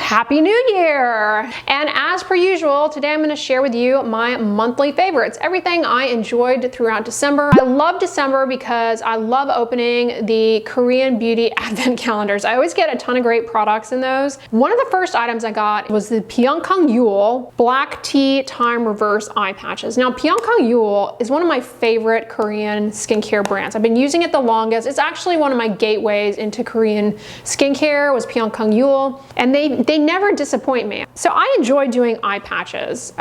Happy New Year! And as per usual, today I'm going to share with you my monthly favorites, everything I enjoyed throughout December. I love December because I love opening the Korean beauty advent calendars. I always get a ton of great products in those. One of the first items I got was the Pyunkang Yule Black Tea Time Reverse Eye Patches. Now, Pyunkang Yule is one of my favorite Korean skincare brands. I've been using it the longest. It's actually one of my gateways into Korean skincare was Pyunkang Yule, and they never disappoint me. So I enjoy doing eye patches.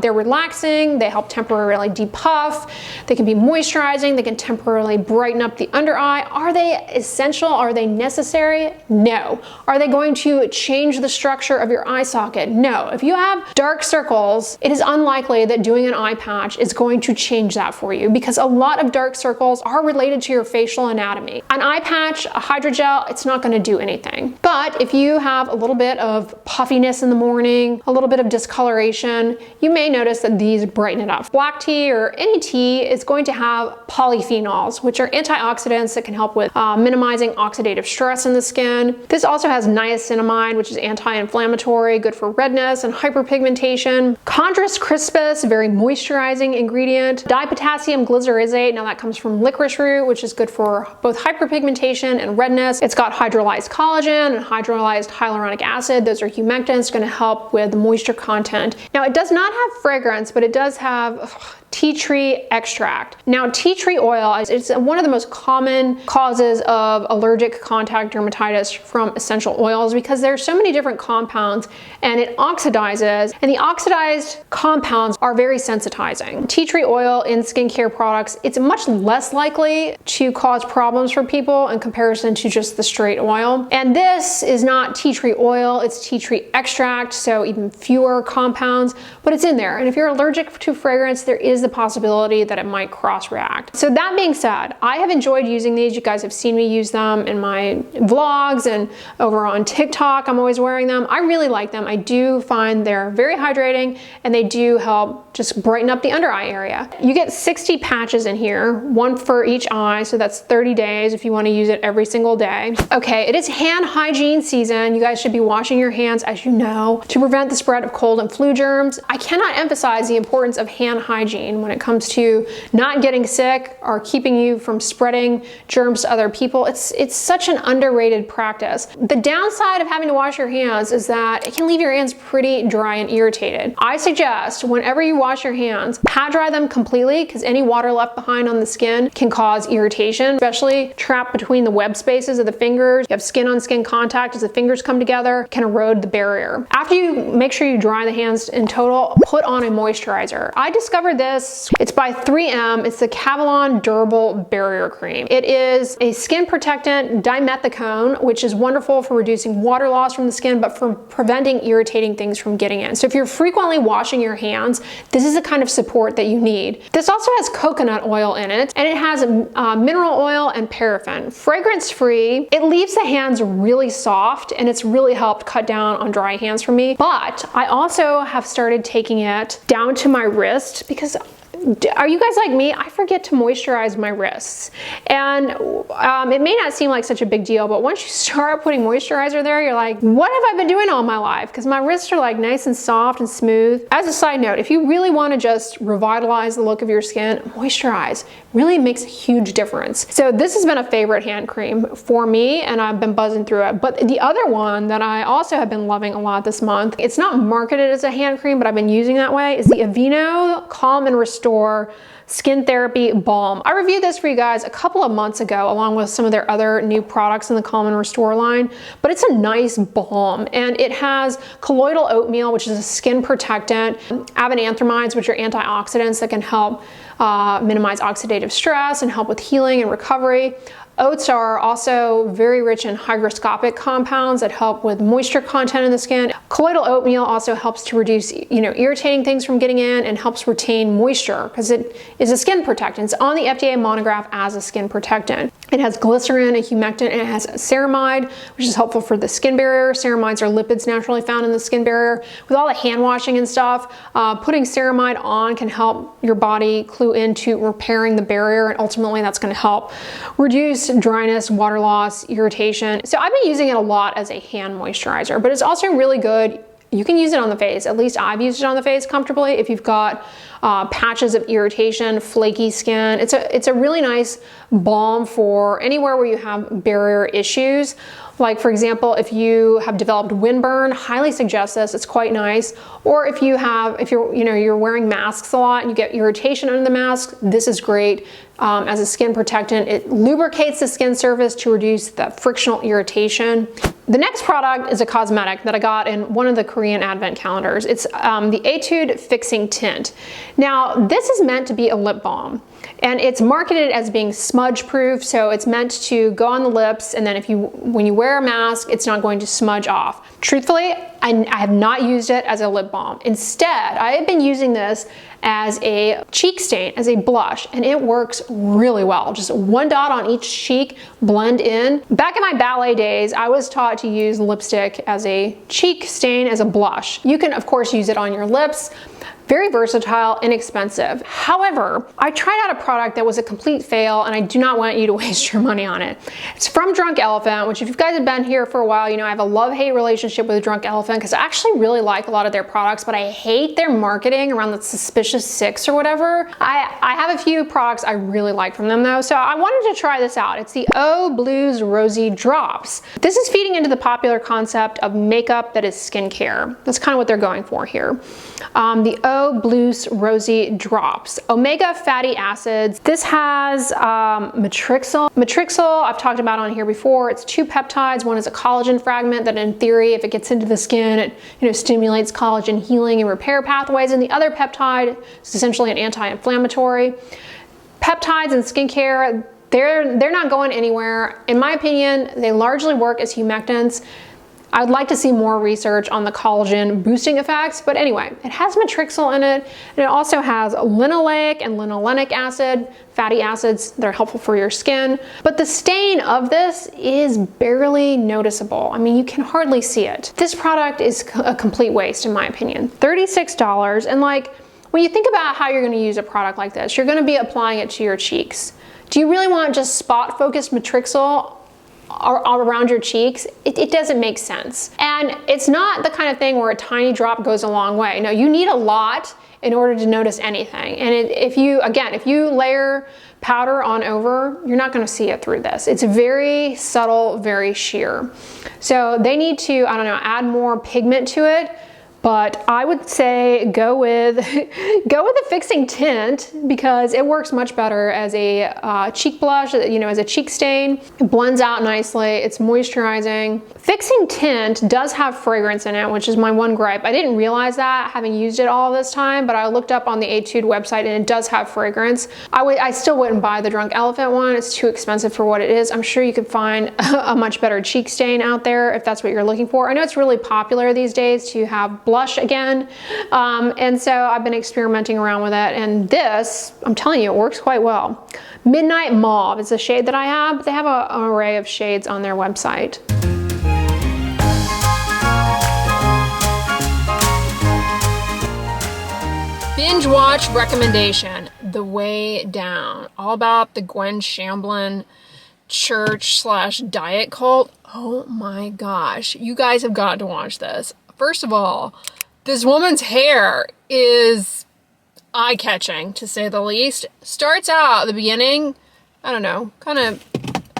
They're relaxing, they help temporarily depuff, they can be moisturizing, they can temporarily brighten up the under eye. Are they essential? Are they necessary? No. Are they going to change the structure of your eye socket? No. If you have dark circles, it is unlikely that doing an eye patch is going to change that for you because a lot of dark circles are related to your facial anatomy. An eye patch, a hydrogel, it's not going to do anything. But if you have a little bit of puffiness in the morning, a little bit of discoloration, you may notice that these brighten it up. Black tea or any tea is going to have polyphenols, which are antioxidants that can help with minimizing oxidative stress in the skin. This also has niacinamide, which is anti-inflammatory, good for redness and hyperpigmentation. Chondrus crispus, very moisturizing ingredient. Dipotassium glycyrrhizate, now that comes from licorice root, which is good for both hyperpigmentation and redness. It's got hydrolyzed collagen and hydrolyzed hyaluronic acid. Those are humectants, going to help with the moisture content. Now, it does not have fragrance, but it does have tea tree extract. Now, tea tree oil is one of the most common causes of allergic contact dermatitis from essential oils because there's so many different compounds and it oxidizes, and the oxidized compounds are very sensitizing. Tea tree oil in skincare products, it's much less likely to cause problems for people in comparison to just the straight oil. And this is not tea tree oil, it's tea tree extract, so even fewer compounds, but it's in there. And if you're allergic to fragrance, there is the possibility that it might cross-react. So that being said, I have enjoyed using these. You guys have seen me use them in my vlogs and over on TikTok. I'm always wearing them. I really like them. I do find they're very hydrating and they do help just brighten up the under eye area. You get 60 patches in here, one for each eye, so that's 30 days if you want to use it every single day. Okay, it is hand hygiene season. You guys should be washing your hands, as you know, to prevent the spread of cold and flu germs. I cannot emphasize the importance of hand hygiene when it comes to not getting sick or keeping you from spreading germs to other people. It's such an underrated practice. The downside of having to wash your hands is that it can leave your hands pretty dry and irritated. I suggest whenever you wash your hands, pat dry them completely because any water left behind on the skin can cause irritation, especially trapped between the web spaces of the fingers. You have skin on skin contact as the fingers come together, can erode the barrier. After you make sure you dry the hands in total, put on a moisturizer. I discovered this. It's by 3M. It's the Cavilon Durable Barrier Cream. It is a skin protectant dimethicone, which is wonderful for reducing water loss from the skin, but for preventing irritating things from getting in. So if you're frequently washing your hands, this is the kind of support that you need. This also has coconut oil in it, and it has mineral oil and paraffin. Fragrance-free, it leaves the hands really soft, and it's really helped cut down on dry hands for me. But I also have started taking it down to my wrist because are you guys like me? I forget to moisturize my wrists. And it may not seem like such a big deal, but once you start putting moisturizer there, you're like, what have I been doing all my life? Because my wrists are like nice and soft and smooth. As a side note, if you really want to just revitalize the look of your skin, moisturize really makes a huge difference. So this has been a favorite hand cream for me, and I've been buzzing through it. But the other one that I also have been loving a lot this month, it's not marketed as a hand cream, but I've been using that way, is the Aveeno Calm Restore Skin Therapy Balm. I reviewed this for you guys a couple of months ago along with some of their other new products in the Calm Restore line, but it's a nice balm and it has colloidal oatmeal, which is a skin protectant, avenanthramides, which are antioxidants that can help minimize oxidative stress and help with healing and recovery. Oats are also very rich in hygroscopic compounds that help with moisture content in the skin. Colloidal oatmeal also helps to reduce, irritating things from getting in and helps retain moisture because it is a skin protectant. It's on the FDA monograph as a skin protectant. It has glycerin, a humectant, and it has ceramide, which is helpful for the skin barrier. Ceramides are lipids naturally found in the skin barrier. With all the hand washing and stuff, putting ceramide on can help your body clue into repairing the barrier, and ultimately that's going to help reduce dryness, water loss, irritation. So I've been using it a lot as a hand moisturizer, but it's also really good. You can use it on the face. At least I've used it on the face comfortably. If you've got patches of irritation, flaky skin, it's a really nice balm for anywhere where you have barrier issues. Like for example, if you have developed windburn, highly suggest this. It's quite nice. Or if you're wearing masks a lot and you get irritation under the mask, this is great. As a skin protectant, it lubricates the skin surface to reduce the frictional irritation. The next product is a cosmetic that I got in one of the Korean advent calendars. It's the Etude Fixing Tint. Now, this is meant to be a lip balm, and it's marketed as being smudge proof, so it's meant to go on the lips, and then when you wear a mask, it's not going to smudge off. Truthfully, I have not used it as a lip balm. Instead, I have been using this as a cheek stain, as a blush, and it works really well. Just one dot on each cheek, blend in. Back in my ballet days, I was taught to use lipstick as a cheek stain, as a blush. You can, of course, use it on your lips. Very versatile, inexpensive. However, I tried out a product that was a complete fail, and I do not want you to waste your money on it. It's from Drunk Elephant, which if you guys have been here for a while, you know I have a love-hate relationship with Drunk Elephant because I actually really like a lot of their products, but I hate their marketing around the Suspicious 6 or whatever. I have a few products I really like from them though, so I wanted to try this out. It's the O-bloos Rosi Drops. This is feeding into the popular concept of makeup that is skincare. That's kind of what they're going for here. The O-bloos Rosi Drops. Omega fatty acids. This has matrixyl. Matrixyl I've talked about on here before. It's 2 peptides. One is a collagen fragment that in theory, if it gets into the skin, it stimulates collagen healing and repair pathways. And the other peptide is essentially an anti-inflammatory. Peptides in skincare, they're not going anywhere. In my opinion, they largely work as humectants. I'd like to see more research on the collagen boosting effects, but anyway, it has matrixyl in it, and it also has linoleic and linolenic acid, fatty acids that are helpful for your skin. But the stain of this is barely noticeable. I mean, you can hardly see it. This product is a complete waste in my opinion. $36, and like, when you think about how you're gonna use a product like this, you're gonna be applying it to your cheeks. Do you really want just spot-focused matrixyl around your cheeks? It doesn't make sense. And it's not the kind of thing where a tiny drop goes a long way. No, you need a lot in order to notice anything. And if you layer powder on over, you're not gonna see it through this. It's very subtle, very sheer. So they need to, I don't know, add more pigment to it. But I would say go with the fixing tint because it works much better as a cheek blush, as a cheek stain. It blends out nicely, it's moisturizing. Fixing tint does have fragrance in it, which is my one gripe. I didn't realize that having used it all this time, but I looked up on the Etude website and it does have fragrance. I still wouldn't buy the Drunk Elephant one. It's too expensive for what it is. I'm sure you could find a much better cheek stain out there if that's what you're looking for. I know it's really popular these days to have blush again, and so I've been experimenting around with it, and this, I'm telling you, it works quite well. Midnight Mauve is a shade that I have, but they have an array of shades on their website. Binge watch recommendation, The Way Down, all about the Gwen Shamblin church/diet cult. Oh my gosh, you guys have got to watch this. First of all, this woman's hair is eye-catching, to say the least. Starts out at the beginning, I don't know, kind of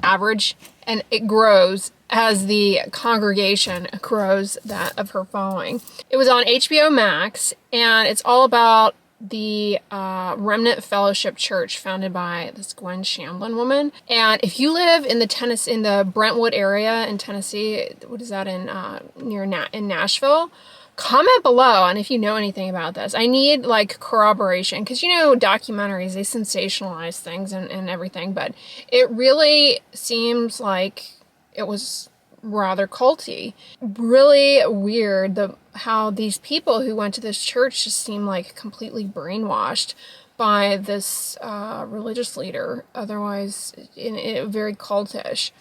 average, and it grows as the congregation grows that of her following. It was on HBO Max, and it's all about the Remnant Fellowship Church founded by this Gwen Shamblin woman. And if you live in the Brentwood area in Tennessee, what is that, in Nashville? Comment below on if you know anything about this. I need like corroboration, because documentaries, they sensationalize things and everything, but it really seems like it was rather culty. Really weird how these people who went to this church just seem like completely brainwashed. by this religious leader, otherwise very cultish.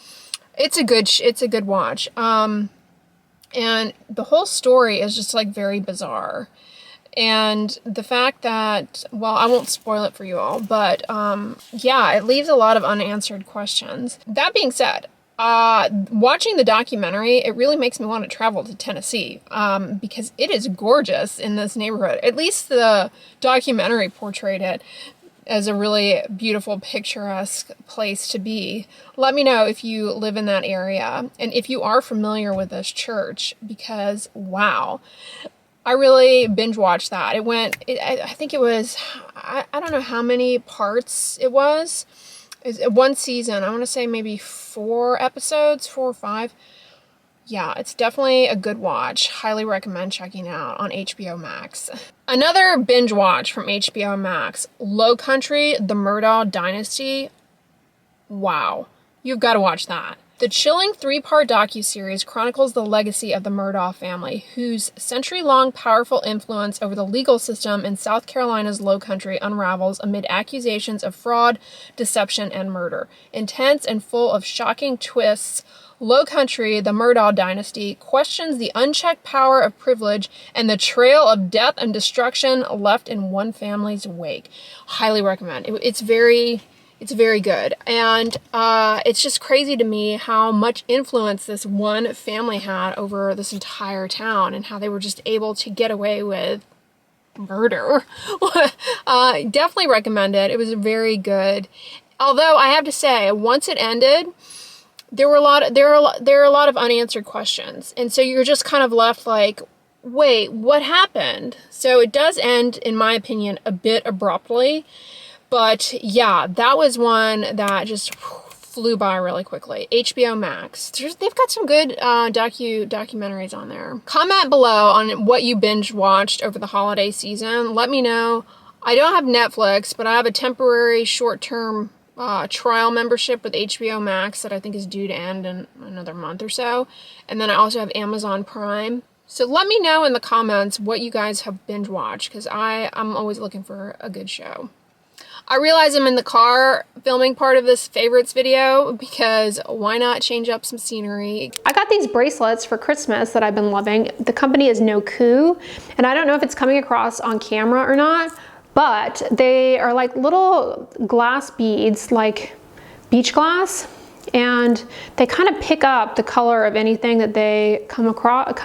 It's a good watch. And the whole story is just like very bizarre. And the fact that, well, I won't spoil it for you all, but yeah, it leaves a lot of unanswered questions. That being said, watching the documentary, it really makes me want to travel to Tennessee because it is gorgeous in this neighborhood. At least the documentary portrayed it as a really beautiful, picturesque place to be. Let me know if you live in that area and if you are familiar with this church, because wow. I really binge watched that. I think it was, I don't know how many parts it was. It's one season. I want to say maybe 4 episodes, 4 or 5. Yeah, it's definitely a good watch. Highly recommend checking out on HBO Max. Another binge watch from HBO Max, Low Country, The Murdaugh Dynasty. Wow, you've got to watch that. The chilling 3-part docuseries chronicles the legacy of the Murdaugh family, whose century-long powerful influence over the legal system in South Carolina's Low Country unravels amid accusations of fraud, deception, and murder. Intense and full of shocking twists, Low Country, the Murdaugh Dynasty, questions the unchecked power of privilege and the trail of death and destruction left in one family's wake. Highly recommend. It's very good. And it's just crazy to me how much influence this one family had over this entire town and how they were just able to get away with murder. Definitely recommend it. It was very good. Although I have to say, once it ended, there are a lot of unanswered questions. And so you're just kind of left like, wait, what happened? So it does end, in my opinion, a bit abruptly. But yeah, that was one that just flew by really quickly. HBO Max. They've got some good documentaries on there. Comment below on what you binge watched over the holiday season. Let me know. I don't have Netflix, but I have a temporary short-term trial membership with HBO Max that I think is due to end in another month or so. And then I also have Amazon Prime. So let me know in the comments what you guys have binge watched, because I'm always looking for a good show. I realize I'm in the car filming part of this favorites video because why not change up some scenery? I got these bracelets for Christmas that I've been loving. The company is Nogu, and I don't know if it's coming across on camera or not, but they are like little glass beads, like beach glass, and they kind of pick up the color of anything that they come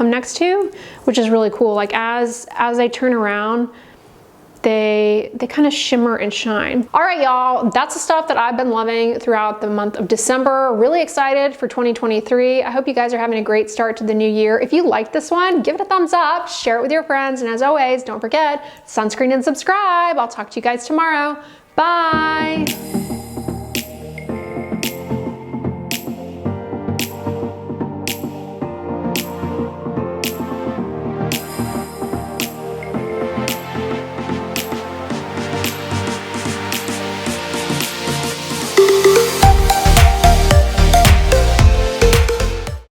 next to, which is really cool. Like as they turn around, they kind of shimmer and shine. All right, y'all, that's the stuff that I've been loving throughout the month of December. Really excited for 2023. I hope you guys are having a great start to the new year. If you like this one, give it a thumbs up, share it with your friends, and as always, don't forget, sunscreen and subscribe. I'll talk to you guys tomorrow. Bye.